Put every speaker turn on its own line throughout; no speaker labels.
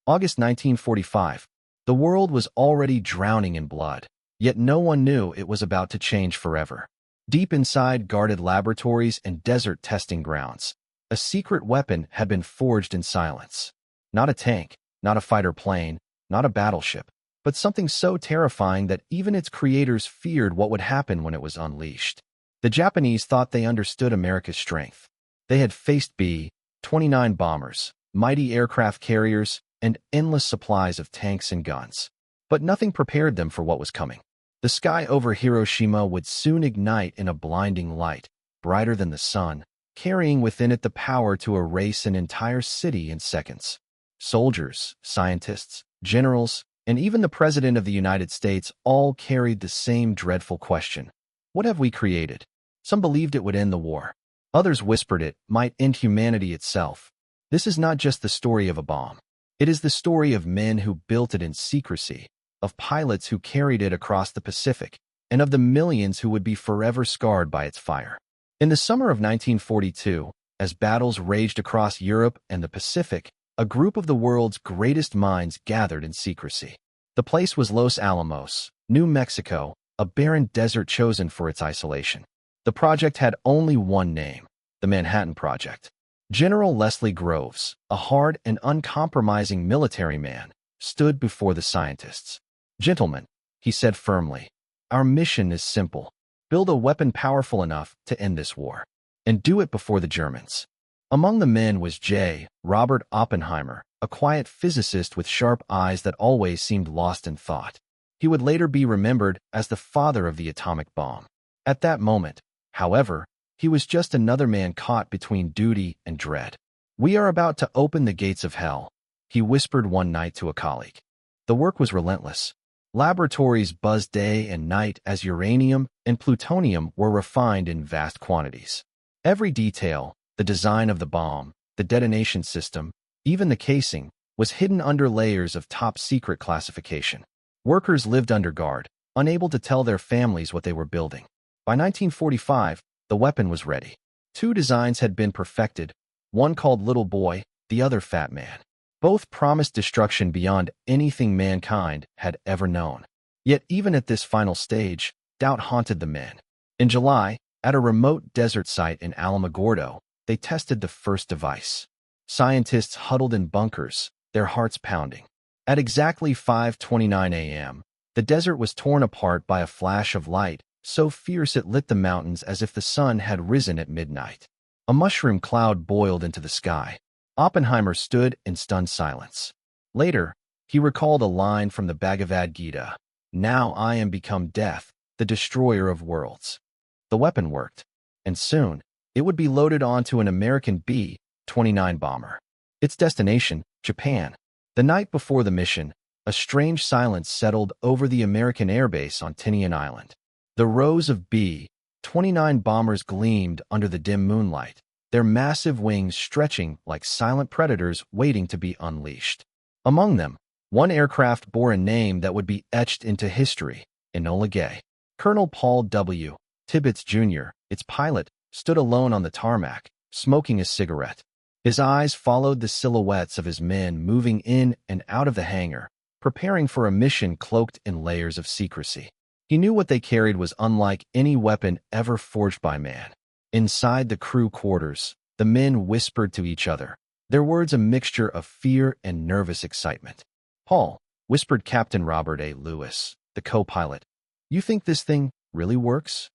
August 1945. The world was already drowning in blood, yet no one knew it was about to change forever. Deep inside guarded laboratories and desert testing grounds, a secret weapon had been forged in silence. Not a tank, not a fighter plane, not a battleship, but something so terrifying that even its creators feared what would happen when it was unleashed. The Japanese thought they understood America's strength. They had faced B-29 bombers, mighty aircraft carriers, and endless supplies of tanks and guns. But nothing prepared them for what was coming. The sky over Hiroshima would soon ignite in a blinding light, brighter than the sun, carrying within it the power to erase an entire city in seconds. Soldiers, scientists, generals, and even the President of the United States all carried the same dreadful question. What have we created? Some believed it would end the war. Others whispered it might end humanity itself. This is not just the story of a bomb. It is the story of men who built it in secrecy, of pilots who carried it across the Pacific, and of the millions who would be forever scarred by its fire. In the summer of 1942, as battles raged across Europe and the Pacific, a group of the world's greatest minds gathered in secrecy. The place was Los Alamos, New Mexico, a barren desert chosen for its isolation. The project had only one name, the Manhattan Project. General Leslie Groves, a hard and uncompromising military man, stood before the scientists. "Gentlemen," he said firmly, "our mission is simple. Build a weapon powerful enough to end this war, and do it before the Germans." Among the men was J. Robert Oppenheimer, a quiet physicist with sharp eyes that always seemed lost in thought. He would later be remembered as the father of the atomic bomb. At that moment, however, he was just another man caught between duty and dread. "We are about to open the gates of hell," he whispered one night to a colleague. The work was relentless. Laboratories buzzed day and night as uranium and plutonium were refined in vast quantities. Every detail, the design of the bomb, the detonation system, even the casing, was hidden under layers of top-secret classification. Workers lived under guard, unable to tell their families what they were building. By 1945, the weapon was ready. Two designs had been perfected, one called Little Boy, the other Fat Man. Both promised destruction beyond anything mankind had ever known. Yet even at this final stage, doubt haunted the men. In July, at a remote desert site in Alamogordo, they tested the first device. Scientists huddled in bunkers, their hearts pounding. At exactly 5:29 a.m., the desert was torn apart by a flash of light so fierce it lit the mountains as if the sun had risen at midnight. A mushroom cloud boiled into the sky. Oppenheimer stood in stunned silence. Later, he recalled a line from the Bhagavad Gita, "Now I am become death, the destroyer of worlds." The weapon worked, and soon, it would be loaded onto an American B-29 bomber. Its destination, Japan. The night before the mission, a strange silence settled over the American airbase on Tinian Island. The rows of B-29 bombers gleamed under the dim moonlight, their massive wings stretching like silent predators waiting to be unleashed. Among them, one aircraft bore a name that would be etched into history, Enola Gay. Colonel Paul W. Tibbets Jr., its pilot, stood alone on the tarmac, smoking a cigarette. His eyes followed the silhouettes of his men moving in and out of the hangar, preparing for a mission cloaked in layers of secrecy. He knew what they carried was unlike any weapon ever forged by man. Inside the crew quarters, the men whispered to each other, their words a mixture of fear and nervous excitement. "Paul," whispered Captain Robert A. Lewis, the co-pilot, "you think this thing really works?"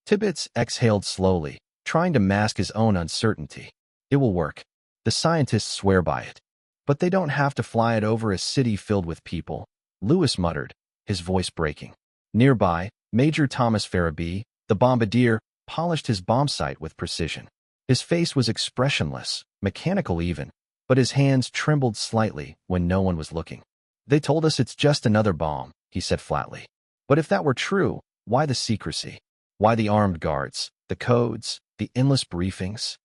Tibbets exhaled slowly, trying to mask his own uncertainty. "It will work. The scientists swear by it. But they don't have to fly it over a city filled with people," Lewis muttered, his voice breaking. Nearby, Major Thomas Farabee, the bombardier, polished his bomb sight with precision. His face was expressionless, mechanical even, but his hands trembled slightly when no one was looking. "They told us it's just another bomb," he said flatly. "But if that were true, why the secrecy? Why the armed guards, the codes, the endless briefings?"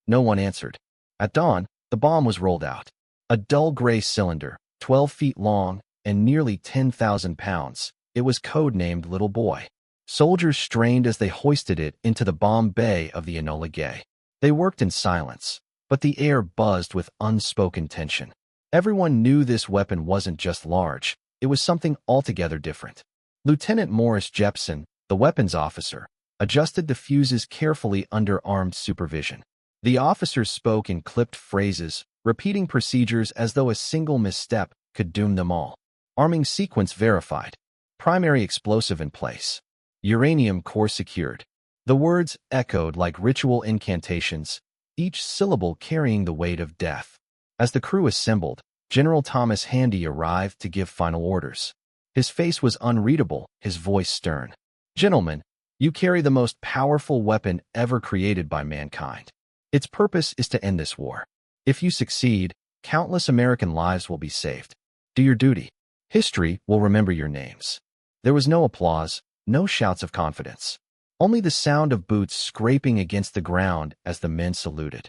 No one answered. At dawn, the bomb was rolled out. A dull gray cylinder, 12 feet long and nearly 10,000 pounds. It was codenamed Little Boy. Soldiers strained as they hoisted it into the bomb bay of the Enola Gay. They worked in silence, but the air buzzed with unspoken tension. Everyone knew this weapon wasn't just large, it was something altogether different. Lieutenant Morris Jepson, the weapons officer, adjusted the fuses carefully under armed supervision. The officer spoke in clipped phrases, repeating procedures as though a single misstep could doom them all. Arming sequence verified. Primary explosive in place. Uranium core secured. The words echoed like ritual incantations, each syllable carrying the weight of death. As the crew assembled, General Thomas Handy arrived to give final orders. His face was unreadable, his voice stern. "Gentlemen, you carry the most powerful weapon ever created by mankind. Its purpose is to end this war. If you succeed, countless American lives will be saved. Do your duty. History will remember your names." There was no applause, no shouts of confidence. Only the sound of boots scraping against the ground as the men saluted.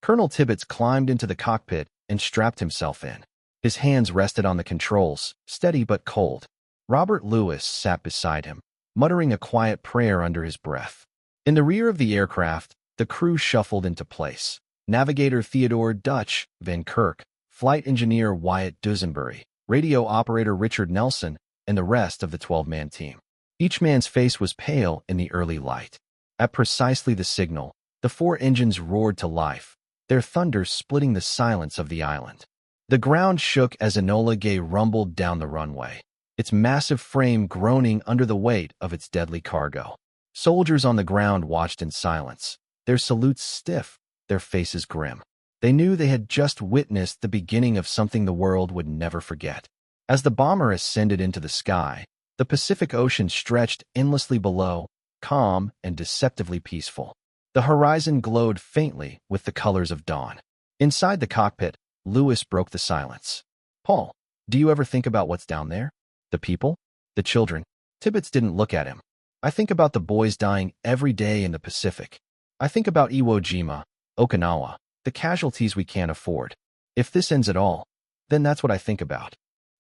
Colonel Tibbets climbed into the cockpit and strapped himself in. His hands rested on the controls, steady but cold. Robert Lewis sat beside him, muttering a quiet prayer under his breath. In the rear of the aircraft, the crew shuffled into place. Navigator Theodore Dutch Van Kirk, flight engineer Wyatt Dusenbury, radio operator Richard Nelson, and the rest of the 12-man team. Each man's face was pale in the early light. At precisely the signal, the four engines roared to life, their thunder splitting the silence of the island. The ground shook as Enola Gay rumbled down the runway, its massive frame groaning under the weight of its deadly cargo. Soldiers on the ground watched in silence, their salutes stiff, their faces grim. They knew they had just witnessed the beginning of something the world would never forget. As the bomber ascended into the sky, the Pacific Ocean stretched endlessly below, calm and deceptively peaceful. The horizon glowed faintly with the colors of dawn. Inside the cockpit, Lewis broke the silence. "Paul, do you ever think about what's down there? The people? The children?" Tibbets didn't look at him. "I think about the boys dying every day in the Pacific. I think about Iwo Jima, Okinawa, the casualties we can't afford. If this ends at all, then that's what I think about."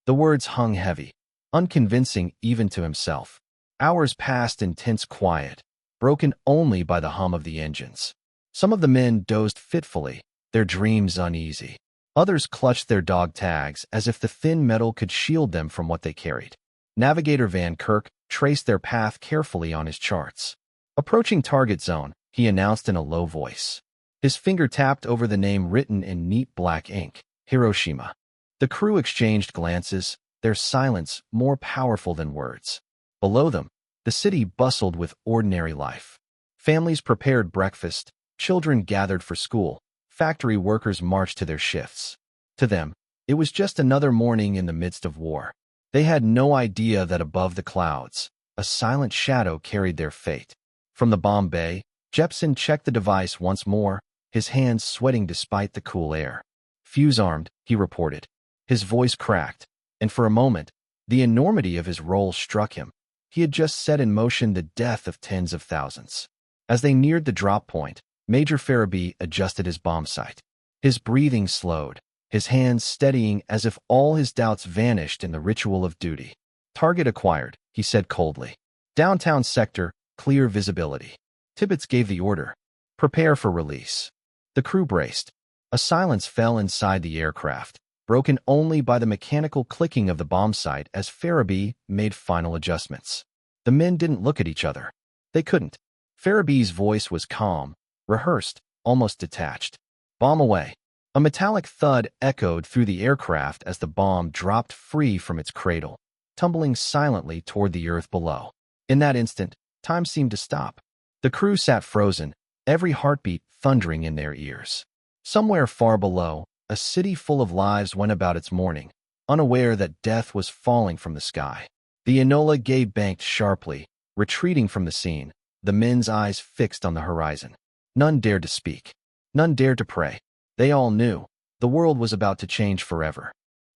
The words hung heavy, unconvincing even to himself. Hours passed in tense quiet, broken only by the hum of the engines. Some of the men dozed fitfully, their dreams uneasy. Others clutched their dog tags as if the thin metal could shield them from what they carried. Navigator Van Kirk traced their path carefully on his charts. Approaching target zone, he announced in a low voice. His finger tapped over the name written in neat black ink, Hiroshima. The crew exchanged glances, their silence more powerful than words. Below them, the city bustled with ordinary life. Families prepared breakfast, children gathered for school, factory workers marched to their shifts. To them, it was just another morning in the midst of war. They had no idea that above the clouds, a silent shadow carried their fate. From the bomb bay, Jepson checked the device once more, his hands sweating despite the cool air. "Fuse-armed," he reported. His voice cracked, and for a moment, the enormity of his role struck him. He had just set in motion the death of tens of thousands. As they neared the drop point, Major Farabee adjusted his bomb sight. His breathing slowed, his hands steadying as if all his doubts vanished in the ritual of duty. "Target acquired," he said coldly. "Downtown sector, clear visibility." Tibbets gave the order. "Prepare for release." The crew braced. A silence fell inside the aircraft, broken only by the mechanical clicking of the bomb sight as Farabee made final adjustments. The men didn't look at each other. They couldn't. Farabee's voice was calm, rehearsed, almost detached. "Bomb away." A metallic thud echoed through the aircraft as the bomb dropped free from its cradle, tumbling silently toward the earth below. In that instant, time seemed to stop. The crew sat frozen, every heartbeat thundering in their ears. Somewhere far below, a city full of lives went about its mourning, unaware that death was falling from the sky. The Enola Gay banked sharply, retreating from the scene, the men's eyes fixed on the horizon. None dared to speak. None dared to pray. They all knew the world was about to change forever.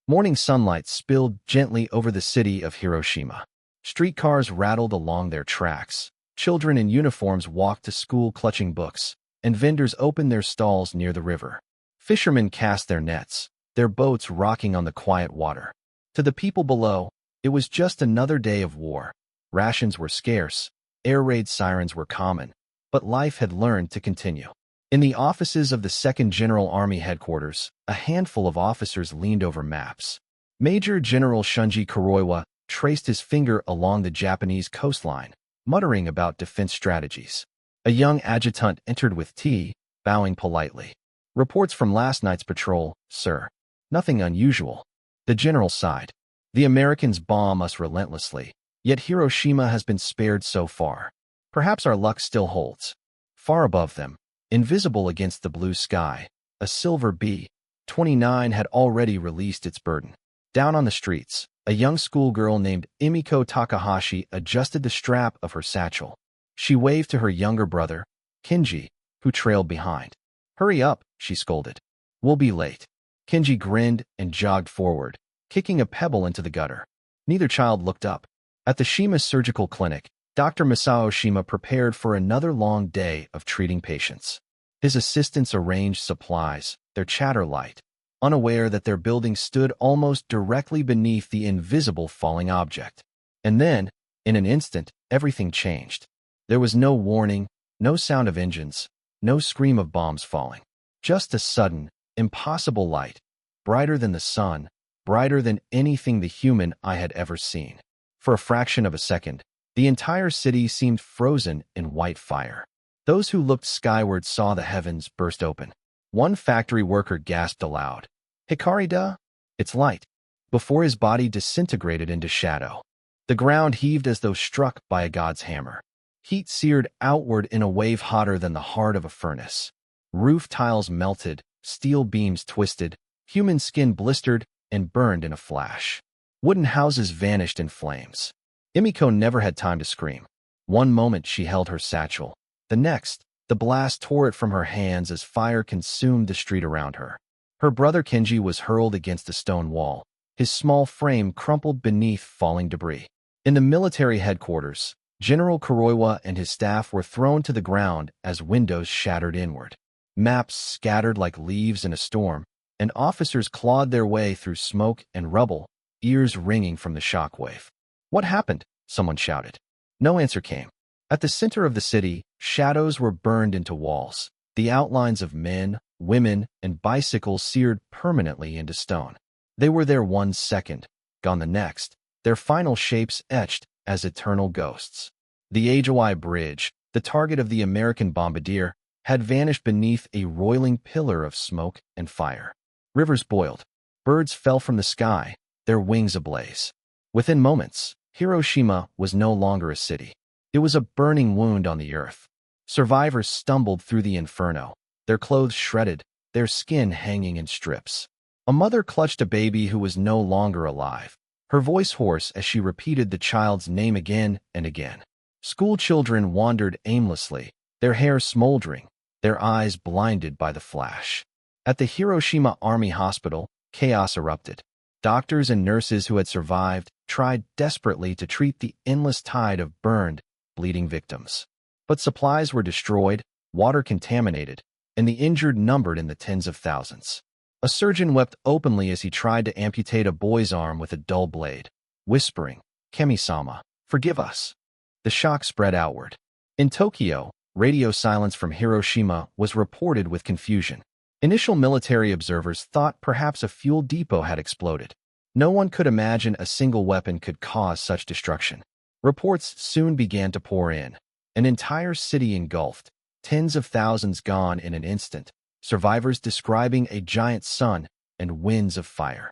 Morning sunlight spilled gently over the city of Hiroshima. Streetcars rattled along their tracks. Children in uniforms walked to school clutching books, and vendors opened their stalls near the river. Fishermen cast their nets, their boats rocking on the quiet water. To the people below, it was just another day of war. Rations were scarce, air raid sirens were common, but life had learned to continue. In the offices of the 2nd General Army Headquarters, a handful of officers leaned over maps. Major General Shunji Kuroiwa traced his finger along the Japanese coastline, muttering about defense strategies. A young adjutant entered with tea, bowing politely. "Reports from last night's patrol, sir. Nothing unusual." The general sighed. "The Americans bomb us relentlessly, yet Hiroshima has been spared so far. Perhaps our luck still holds." Far above them, invisible against the blue sky, a silver B-29 had already released its burden. Down on the streets, a young schoolgirl named Emiko Takahashi adjusted the strap of her satchel. She waved to her younger brother, Kenji, who trailed behind. "Hurry up," she scolded. "We'll be late." Kenji grinned and jogged forward, kicking a pebble into the gutter. Neither child looked up. At the Shima Surgical Clinic, Dr. Masao Shima prepared for another long day of treating patients. His assistants arranged supplies, their chatter light, unaware that their building stood almost directly beneath the invisible falling object. And then, in an instant, everything changed. There was no warning, no sound of engines, no scream of bombs falling. Just a sudden, impossible light, brighter than the sun, brighter than anything the human eye had ever seen. For a fraction of a second, the entire city seemed frozen in white fire. Those who looked skyward saw the heavens burst open. One factory worker gasped aloud, "Hikari-da? It's light," before his body disintegrated into shadow. The ground heaved as though struck by a god's hammer. Heat seared outward in a wave hotter than the heart of a furnace. Roof tiles melted, steel beams twisted, human skin blistered and burned in a flash. Wooden houses vanished in flames. Emiko never had time to scream. One moment she held her satchel. The next, the blast tore it from her hands as fire consumed the street around her. Her brother Kenji was hurled against a stone wall, his small frame crumpled beneath falling debris. In the military headquarters, General Kuroiwa and his staff were thrown to the ground as windows shattered inward. Maps scattered like leaves in a storm, and officers clawed their way through smoke and rubble, ears ringing from the shockwave. "What happened?" someone shouted. No answer came. At the center of the city, shadows were burned into walls, the outlines of men, women, and bicycles seared permanently into stone. They were there 1 second, gone the next, their final shapes etched as eternal ghosts. The WWII bridge, the target of the American bombardier, had vanished beneath a roiling pillar of smoke and fire. Rivers boiled. Birds fell from the sky, their wings ablaze. Within moments, Hiroshima was no longer a city. It was a burning wound on the earth. Survivors stumbled through the inferno, their clothes shredded, their skin hanging in strips. A mother clutched a baby who was no longer alive, her voice hoarse as she repeated the child's name again and again. School children wandered aimlessly, their hair smoldering, their eyes blinded by the flash. At the Hiroshima Army Hospital, chaos erupted. Doctors and nurses who had survived tried desperately to treat the endless tide of burned, bleeding victims. But supplies were destroyed, water contaminated, and the injured numbered in the tens of thousands. A surgeon wept openly as he tried to amputate a boy's arm with a dull blade, whispering, "Kemi-sama, forgive us." The shock spread outward. In Tokyo, radio silence from Hiroshima was reported with confusion. Initial military observers thought perhaps a fuel depot had exploded. No one could imagine a single weapon could cause such destruction. Reports soon began to pour in. An entire city engulfed, tens of thousands gone in an instant, survivors describing a giant sun and winds of fire.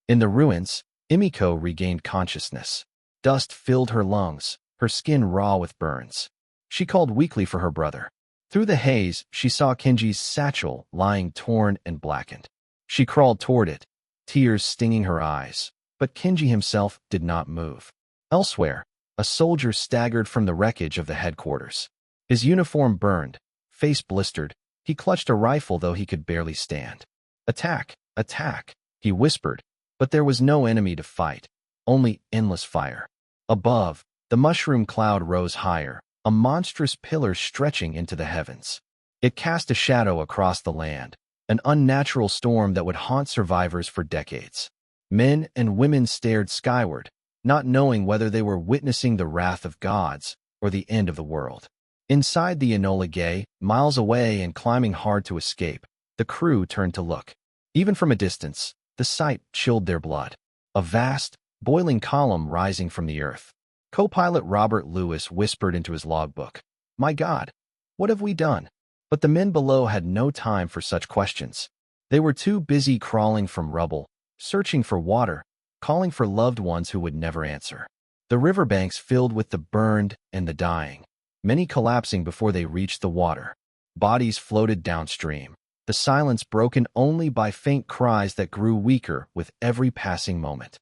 In the ruins, Emiko regained consciousness. Dust filled her lungs, her skin raw with burns. She called weakly for her brother. Through the haze, she saw Kenji's satchel lying torn and blackened. She crawled toward it, tears stinging her eyes, but Kenji himself did not move. Elsewhere, a soldier staggered from the wreckage of the headquarters. His uniform burned, face blistered. He clutched a rifle though he could barely stand. "Attack! Attack!" he whispered, but there was no enemy to fight, only endless fire. Above, the mushroom cloud rose higher, a monstrous pillar stretching into the heavens. It cast a shadow across the land, an unnatural storm that would haunt survivors for decades. Men and women stared skyward, not knowing whether they were witnessing the wrath of gods or the end of the world. Inside the Enola Gay, miles away and climbing hard to escape, the crew turned to look. Even from a distance, the sight chilled their blood. A vast, boiling column rising from the earth. Co-pilot Robert Lewis whispered into his logbook, "My God, what have we done?" But the men below had no time for such questions. They were too busy crawling from rubble, searching for water, calling for loved ones who would never answer. The riverbanks filled with the burned and the dying, many collapsing before they reached the water. Bodies floated downstream, the silence broken only by faint cries that grew weaker with every passing moment.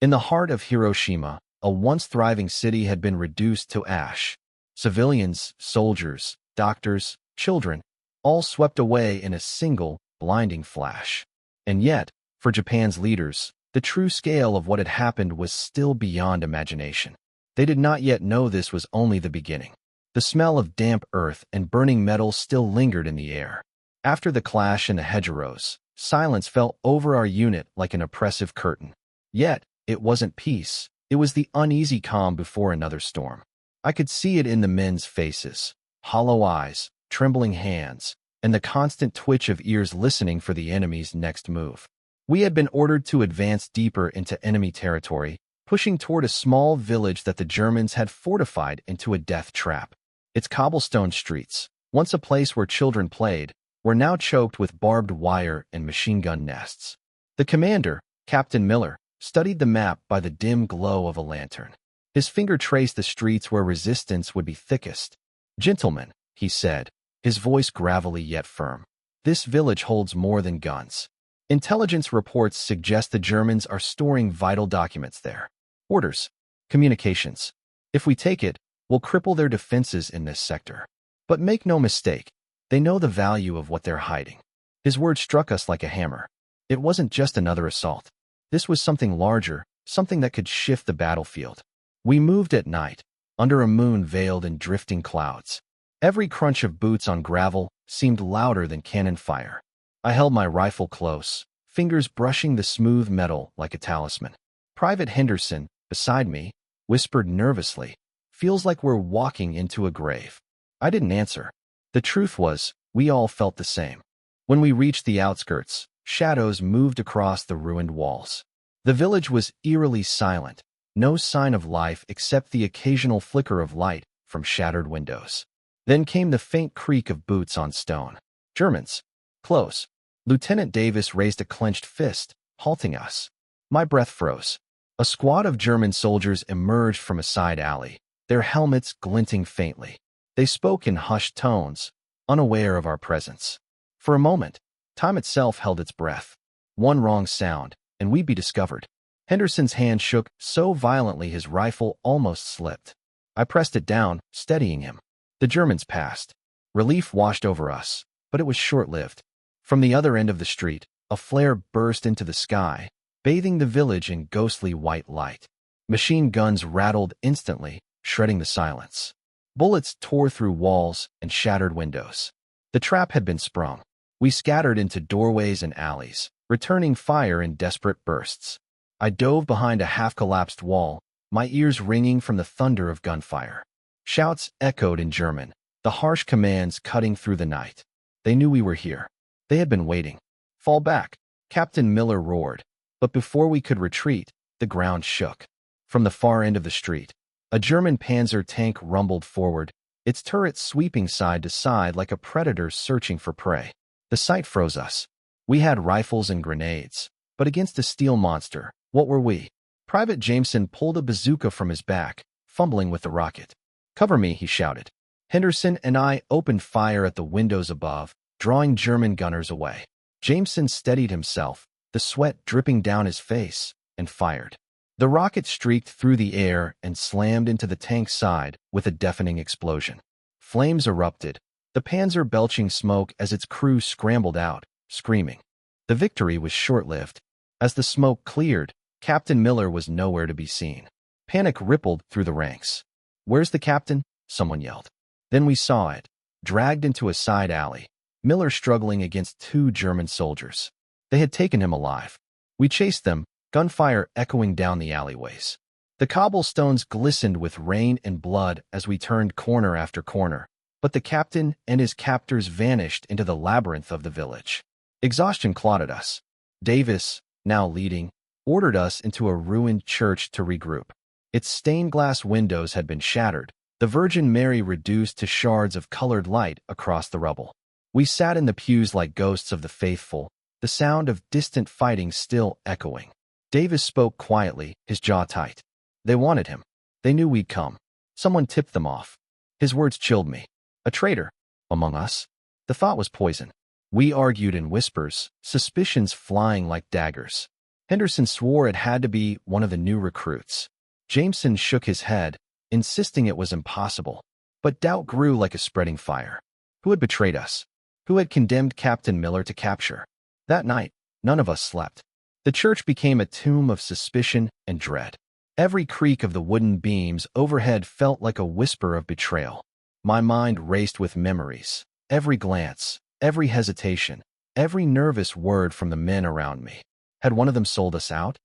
In the heart of Hiroshima, a once thriving city had been reduced to ash. Civilians, soldiers, doctors, children, all swept away in a single, blinding flash. And yet, for Japan's leaders, the true scale of what had happened was still beyond imagination. They did not yet know this was only the beginning. The smell of damp earth and burning metal still lingered in the air. After the clash in the hedgerows, silence fell over our unit like an oppressive curtain. Yet, it wasn't peace. It was the uneasy calm before another storm. I could see it in the men's faces, hollow eyes, trembling hands, and the constant twitch of ears listening for the enemy's next move. We had been ordered to advance deeper into enemy territory, pushing toward a small village that the Germans had fortified into a death trap. Its cobblestone streets, once a place where children played, were now choked with barbed wire and machine gun nests. The commander, Captain Miller, studied the map by the dim glow of a lantern. His finger traced the streets where resistance would be thickest. "Gentlemen," he said, his voice gravelly yet firm, "this village holds more than guns. Intelligence reports suggest the Germans are storing vital documents there. Orders, communications. If we take it, we'll cripple their defenses in this sector. But make no mistake, they know the value of what they're hiding." His words struck us like a hammer. It wasn't just another assault. This was something larger, something that could shift the battlefield. We moved at night, under a moon veiled in drifting clouds. Every crunch of boots on gravel seemed louder than cannon fire. I held my rifle close, fingers brushing the smooth metal like a talisman. Private Henderson, beside me, whispered nervously, "Feels like we're walking into a grave." I didn't answer. The truth was, we all felt the same. When we reached the outskirts, shadows moved across the ruined walls. The village was eerily silent, no sign of life except the occasional flicker of light from shattered windows. Then came the faint creak of boots on stone. Germans. Close. Lieutenant Davis raised a clenched fist, halting us. My breath froze. A squad of German soldiers emerged from a side alley, their helmets glinting faintly. They spoke in hushed tones, unaware of our presence. For a moment, time itself held its breath. One wrong sound, and we'd be discovered. Henderson's hand shook so violently his rifle almost slipped. I pressed it down, steadying him. The Germans passed. Relief washed over us, but it was short-lived. From the other end of the street, a flare burst into the sky, bathing the village in ghostly white light. Machine guns rattled instantly, shredding the silence. Bullets tore through walls and shattered windows. The trap had been sprung. We scattered into doorways and alleys, returning fire in desperate bursts. I dove behind a half-collapsed wall, my ears ringing from the thunder of gunfire. Shouts echoed in German, the harsh commands cutting through the night. They knew we were here. They had been waiting. "Fall back," Captain Miller roared. But before we could retreat, the ground shook. From the far end of the street, a German panzer tank rumbled forward, its turrets sweeping side to side like a predator searching for prey. The sight froze us. We had rifles and grenades, but against a steel monster, what were we? Private Jameson pulled a bazooka from his back, fumbling with the rocket. "Cover me," he shouted. Henderson and I opened fire at the windows above, drawing German gunners away. Jameson steadied himself, the sweat dripping down his face, and fired. The rocket streaked through the air and slammed into the tank's side with a deafening explosion. Flames erupted, the panzer belching smoke as its crew scrambled out, screaming. The victory was short-lived. As the smoke cleared, Captain Miller was nowhere to be seen. Panic rippled through the ranks. "Where's the captain?" someone yelled. Then we saw it, dragged into a side alley, Miller struggling against two German soldiers. They had taken him alive. We chased them, gunfire echoing down the alleyways. The cobblestones glistened with rain and blood as we turned corner after corner. but the captain and his captors vanished into the labyrinth of the village. Exhaustion clotted us. Davis, now leading, ordered us into a ruined church to regroup. Its stained glass windows had been shattered, the Virgin Mary reduced to shards of colored light across the rubble. We sat in the pews like ghosts of the faithful, the sound of distant fighting still echoing. Davis spoke quietly, his jaw tight. They wanted him. They knew we'd come. Someone tipped them off. His words chilled me. A traitor. Among us? The thought was poison. We argued in whispers, suspicions flying like daggers. Henderson swore it had to be one of the new recruits. Jameson shook his head, insisting it was impossible. But doubt grew like a spreading fire. Who had betrayed us? Who had condemned Captain Miller to capture? That night, none of us slept. The church became a tomb of suspicion and dread. Every creak of the wooden beams overhead felt like a whisper of betrayal. My mind raced with memories. Every glance, every hesitation, every nervous word from the men around me. Had one of them sold us out?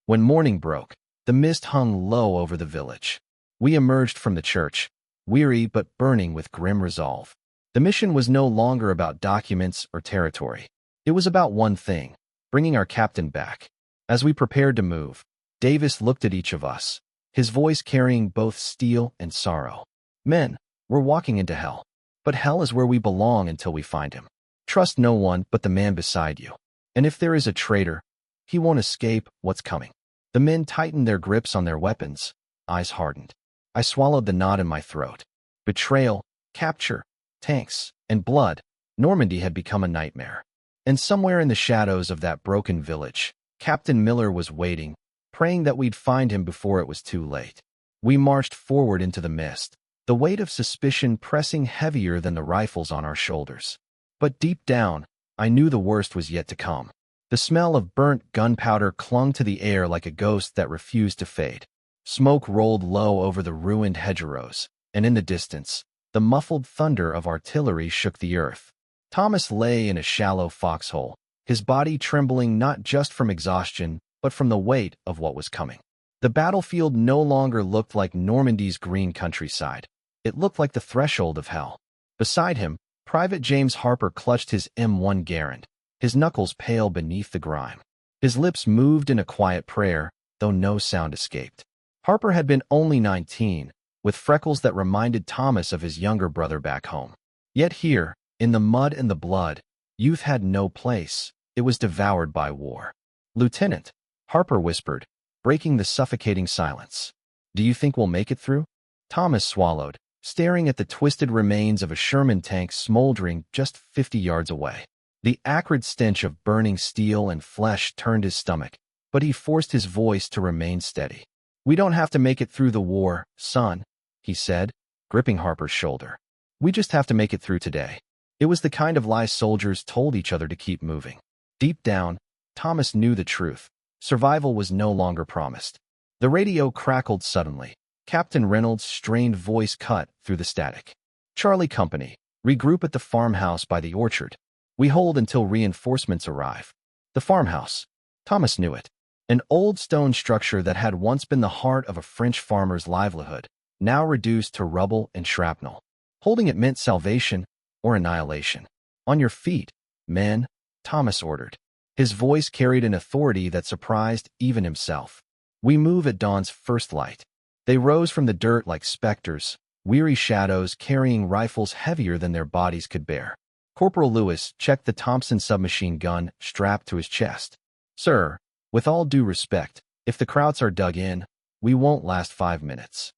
When morning broke, the mist hung low over the village. We emerged from the church, weary but burning with grim resolve. The mission was no longer about documents or territory. It was about one thing, bringing our captain back. As we prepared to move, Davis looked at each of us, his voice carrying both steel and sorrow. Men, we're walking into hell. But hell is where we belong until we find him. Trust no one but the man beside you. And if there is a traitor, he won't escape what's coming. The men tightened their grips on their weapons, eyes hardened. I swallowed the knot in my throat. Betrayal, capture, tanks, and blood. Normandy had become a nightmare. And somewhere in the shadows of that broken village, Captain Miller was waiting, praying that we'd find him before it was too late. We marched forward into the mist, the weight of suspicion pressing heavier than the rifles on our shoulders. But deep down, I knew the worst was yet to come. The smell of burnt gunpowder clung to the air like a ghost that refused to fade. Smoke rolled low over the ruined hedgerows, and in the distance, the muffled thunder of artillery shook the earth. Thomas lay in a shallow foxhole, his body trembling not just from exhaustion, but from the weight of what was coming. The battlefield no longer looked like Normandy's green countryside. It looked like the threshold of hell. Beside him, Private James Harper clutched his M1 Garand, his knuckles pale beneath the grime. His lips moved in a quiet prayer, though no sound escaped. Harper had been only 19, with freckles that reminded Thomas of his younger brother back home. Yet here, in the mud and the blood, youth had no place. It was devoured by war. "Lieutenant," Harper whispered, breaking the suffocating silence. "Do you think we'll make it through?" Thomas swallowed, staring at the twisted remains of a Sherman tank smoldering just 50 yards away. The acrid stench of burning steel and flesh turned his stomach, but he forced his voice to remain steady. "We don't have to make it through the war, son," he said, gripping Harper's shoulder. "We just have to make it through today." It was the kind of lie soldiers told each other to keep moving. Deep down, Thomas knew the truth. Survival was no longer promised. The radio crackled suddenly. Captain Reynolds' strained voice cut through the static. "Charlie Company, regroup at the farmhouse by the orchard. We hold until reinforcements arrive." The farmhouse. Thomas knew it. An old stone structure that had once been the heart of a French farmer's livelihood, now reduced to rubble and shrapnel. Holding it meant salvation or annihilation. "On your feet, men," Thomas ordered. His voice carried an authority that surprised even himself. "We move at dawn's first light." They rose from the dirt like specters, weary shadows carrying rifles heavier than their bodies could bear. Corporal Lewis checked the Thompson submachine gun strapped to his chest. "Sir, with all due respect, if the Krauts are dug in, we won't last 5 minutes."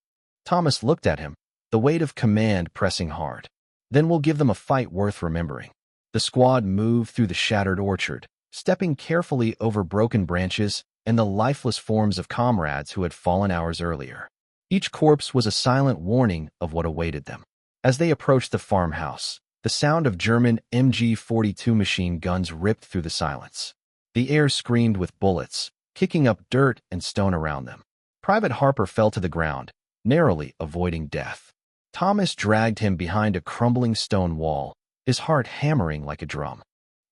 Thomas looked at him, the weight of command pressing hard. "Then we'll give them a fight worth remembering." The squad moved through the shattered orchard, stepping carefully over broken branches and the lifeless forms of comrades who had fallen hours earlier. Each corpse was a silent warning of what awaited them. As they approached the farmhouse, the sound of German MG-42 machine guns ripped through the silence. The air screamed with bullets, kicking up dirt and stone around them. Private Harper fell to the ground, narrowly avoiding death. Thomas dragged him behind a crumbling stone wall, his heart hammering like a drum.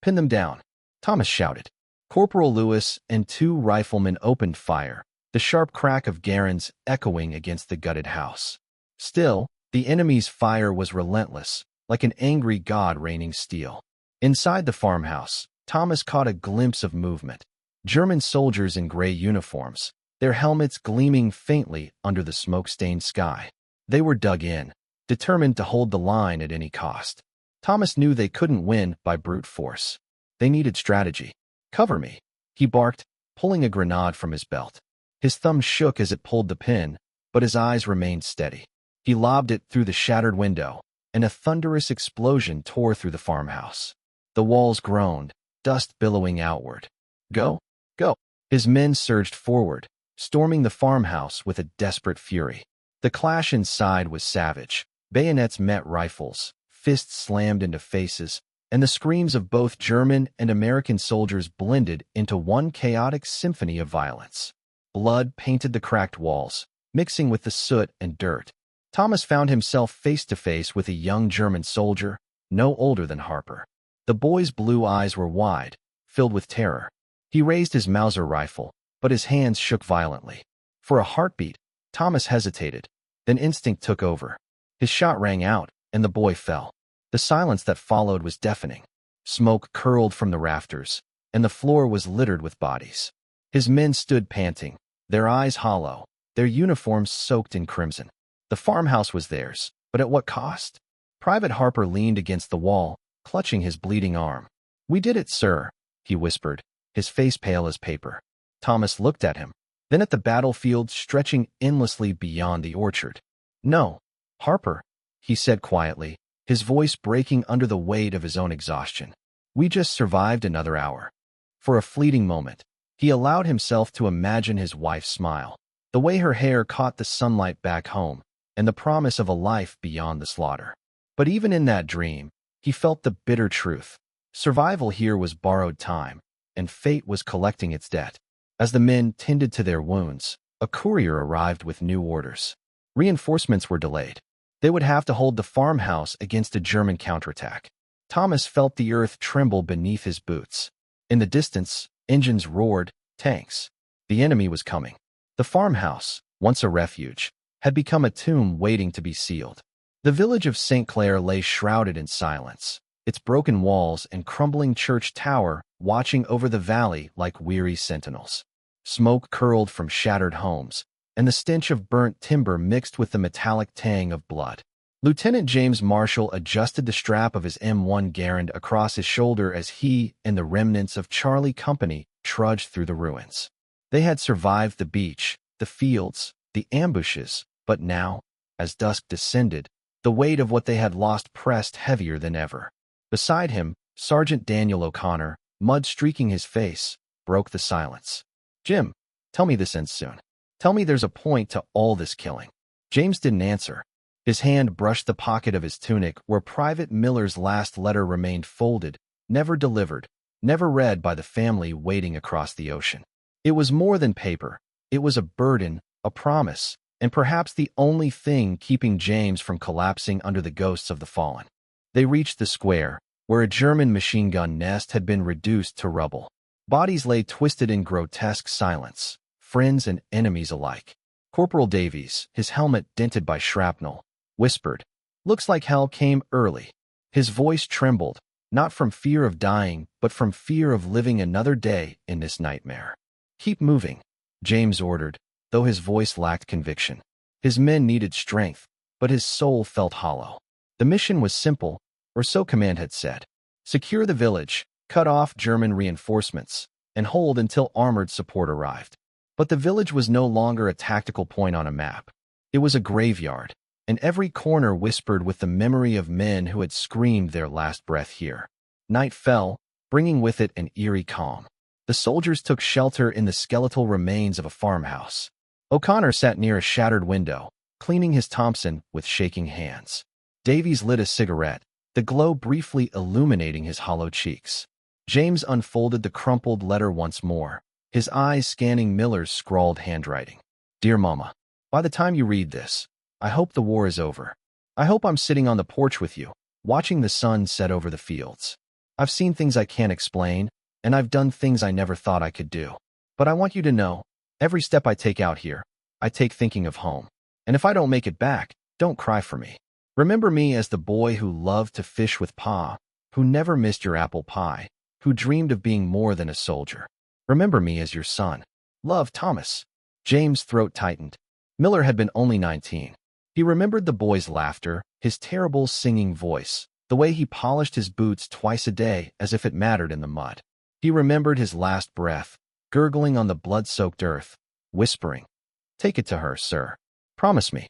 "Pin them down," Thomas shouted. Corporal Lewis and 2 riflemen opened fire, the sharp crack of Garands echoing against the gutted house. Still, The enemy's fire was relentless, like an angry god raining steel. Inside the farmhouse, Thomas caught a glimpse of movement. German soldiers in gray uniforms, their helmets gleaming faintly under the smoke-stained sky. They were dug in, determined to hold the line at any cost. Thomas knew they couldn't win by brute force. They needed strategy. "Cover me," he barked, pulling a grenade from his belt. His thumb shook as it pulled the pin, but his eyes remained steady. He lobbed it through the shattered window, and a thunderous explosion tore through the farmhouse. The walls groaned, dust billowing outward. "Go! Go!" His men surged forward, storming the farmhouse with a desperate fury. The clash inside was savage. Bayonets met rifles, fists slammed into faces, and the screams of both German and American soldiers blended into one chaotic symphony of violence. Blood painted the cracked walls, mixing with the soot and dirt. Thomas found himself face to face with a young German soldier, no older than Harper. The boy's blue eyes were wide, filled with terror. He raised his Mauser rifle, but his hands shook violently. For a heartbeat, Thomas hesitated, then instinct took over. His shot rang out, and the boy fell. The silence that followed was deafening. Smoke curled from the rafters, and the floor was littered with bodies. His men stood panting, their eyes hollow, their uniforms soaked in crimson. The farmhouse was theirs, but at what cost? Private Harper leaned against the wall, clutching his bleeding arm. "We did it, sir," he whispered, his face pale as paper. Thomas looked at him, then at the battlefield stretching endlessly beyond the orchard. "No, Harper," he said quietly, his voice breaking under the weight of his own exhaustion. "We just survived another hour." For a fleeting moment, he allowed himself to imagine his wife's smile, the way her hair caught the sunlight back home, and the promise of a life beyond the slaughter. But even in that dream, he felt the bitter truth. Survival here was borrowed time, and fate was collecting its debt. As the men tended to their wounds, a courier arrived with new orders. Reinforcements were delayed. They would have to hold the farmhouse against a German counterattack. Thomas felt the earth tremble beneath his boots. In the distance, engines roared, tanks. The enemy was coming. The farmhouse, once a refuge, had become a tomb waiting to be sealed. The village of St. Clair lay shrouded in silence, its broken walls and crumbling church tower watching over the valley like weary sentinels. Smoke curled from shattered homes, and the stench of burnt timber mixed with the metallic tang of blood. Lieutenant James Marshall adjusted the strap of his M1 Garand across his shoulder as he and the remnants of Charlie Company trudged through the ruins. They had survived the beach, the fields, the ambushes, but now, as dusk descended, the weight of what they had lost pressed heavier than ever. Beside him, Sergeant Daniel O'Connor, mud streaking his face, broke the silence. "Jim, tell me this ends soon. Tell me there's a point to all this killing." James didn't answer. His hand brushed the pocket of his tunic where Private Miller's last letter remained folded, never delivered, never read by the family waiting across the ocean. It was more than paper. It was a burden, a promise, and perhaps the only thing keeping James from collapsing under the ghosts of the fallen. They reached the square, where a German machine gun nest had been reduced to rubble. Bodies lay twisted in grotesque silence, friends and enemies alike. Corporal Davies, his helmet dented by shrapnel, whispered, "Looks like hell came early." His voice trembled, not from fear of dying, but from fear of living another day in this nightmare. "Keep moving," James ordered, though his voice lacked conviction. His men needed strength, but his soul felt hollow. The mission was simple, or so command had said. Secure the village, cut off German reinforcements, and hold until armored support arrived. But the village was no longer a tactical point on a map. It was a graveyard, and every corner whispered with the memory of men who had screamed their last breath here. Night fell, bringing with it an eerie calm. The soldiers took shelter in the skeletal remains of a farmhouse. O'Connor sat near a shattered window, cleaning his Thompson with shaking hands. Davies lit a cigarette, the glow briefly illuminating his hollow cheeks. James unfolded the crumpled letter once more, his eyes scanning Miller's scrawled handwriting. "Dear Mama, by the time you read this, I hope the war is over. I hope I'm sitting on the porch with you, watching the sun set over the fields. I've seen things I can't explain, and I've done things I never thought I could do. But I want you to know, every step I take out here, I take thinking of home. And if I don't make it back, Don't cry for me. Remember me as the boy who loved to fish with Pa, who never missed your apple pie, who dreamed of being more than a soldier. Remember me as your son. Love, Thomas. James' throat tightened. Miller had been only 19. He remembered the boy's laughter, his terrible singing voice, the way he polished his boots twice a day as if it mattered in the mud. He remembered his last breath, gurgling on the blood-soaked earth, whispering, "Take it to her, sir. Promise me."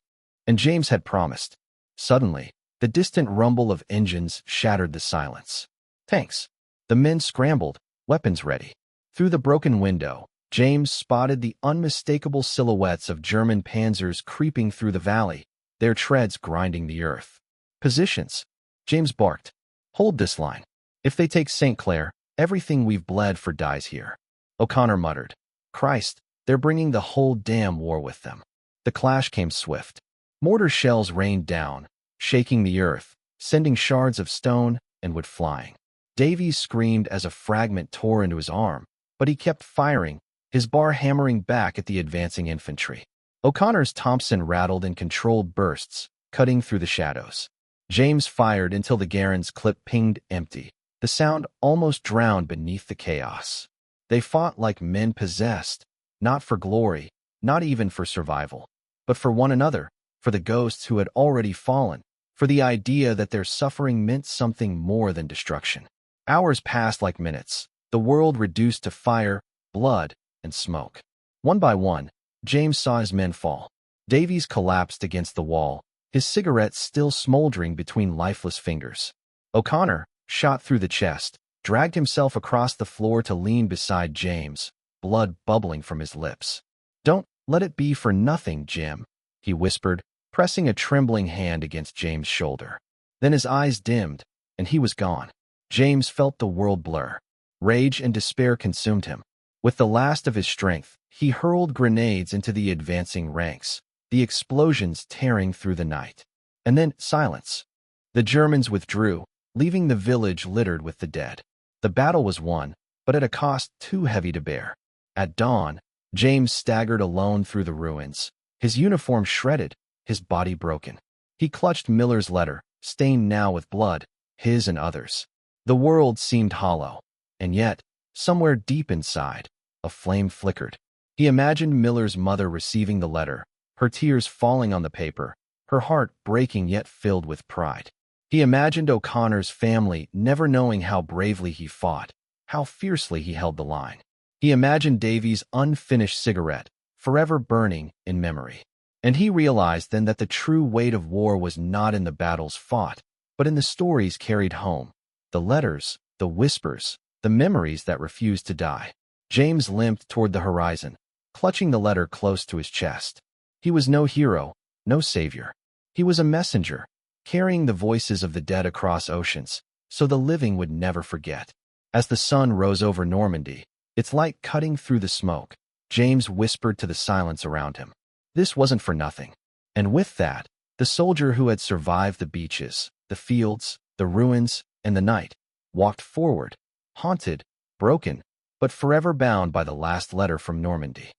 And James had promised. Suddenly, the distant rumble of engines shattered the silence. Tanks. The men scrambled, weapons ready. Through the broken window, James spotted the unmistakable silhouettes of German panzers creeping through the valley, their treads grinding the earth. Positions. James barked. Hold this line. If they take St. Clair, everything we've bled for dies here. O'Connor muttered. Christ, they're bringing the whole damn war with them. The clash came swift. Mortar shells rained down, shaking the earth, sending shards of stone and wood flying. Davies screamed as a fragment tore into his arm, but he kept firing, his bar hammering back at the advancing infantry. O'Connor's Thompson rattled in controlled bursts, cutting through the shadows. James fired until the Garand's clip pinged empty, the sound almost drowned beneath the chaos. They fought like men possessed, not for glory, not even for survival, but for one another, for the ghosts who had already fallen, for the idea that their suffering meant something more than destruction. Hours passed like minutes, the world reduced to fire, blood, and smoke. One by one, James saw his men fall. Davies collapsed against the wall, his cigarette still smoldering between lifeless fingers. O'Connor, shot through the chest, dragged himself across the floor to lean beside James, blood bubbling from his lips. "Don't let it be for nothing, Jim," he whispered, pressing a trembling hand against James' shoulder. Then his eyes dimmed, and he was gone. James felt the world blur. Rage and despair consumed him. With the last of his strength, he hurled grenades into the advancing ranks, the explosions tearing through the night. And then silence. The Germans withdrew, leaving the village littered with the dead. The battle was won, but at a cost too heavy to bear. At dawn, James staggered alone through the ruins, his uniform shredded, his body broken. He clutched Miller's letter, stained now with blood, his and others. The world seemed hollow, and yet, somewhere deep inside, a flame flickered. He imagined Miller's mother receiving the letter, her tears falling on the paper, her heart breaking yet filled with pride. He imagined O'Connor's family never knowing how bravely he fought, how fiercely he held the line. He imagined Davies' unfinished cigarette, forever burning in memory. And he realized then that the true weight of war was not in the battles fought, but in the stories carried home, the letters, the whispers, the memories that refused to die. James limped toward the horizon, clutching the letter close to his chest. He was no hero, no savior. He was a messenger, carrying the voices of the dead across oceans, so the living would never forget. As the sun rose over Normandy, its light cutting through the smoke, James whispered to the silence around him. This wasn't for nothing. And with that, the soldier who had survived the beaches, the fields, the ruins, and the night, walked forward, haunted, broken, but forever bound by the last letter from Normandy.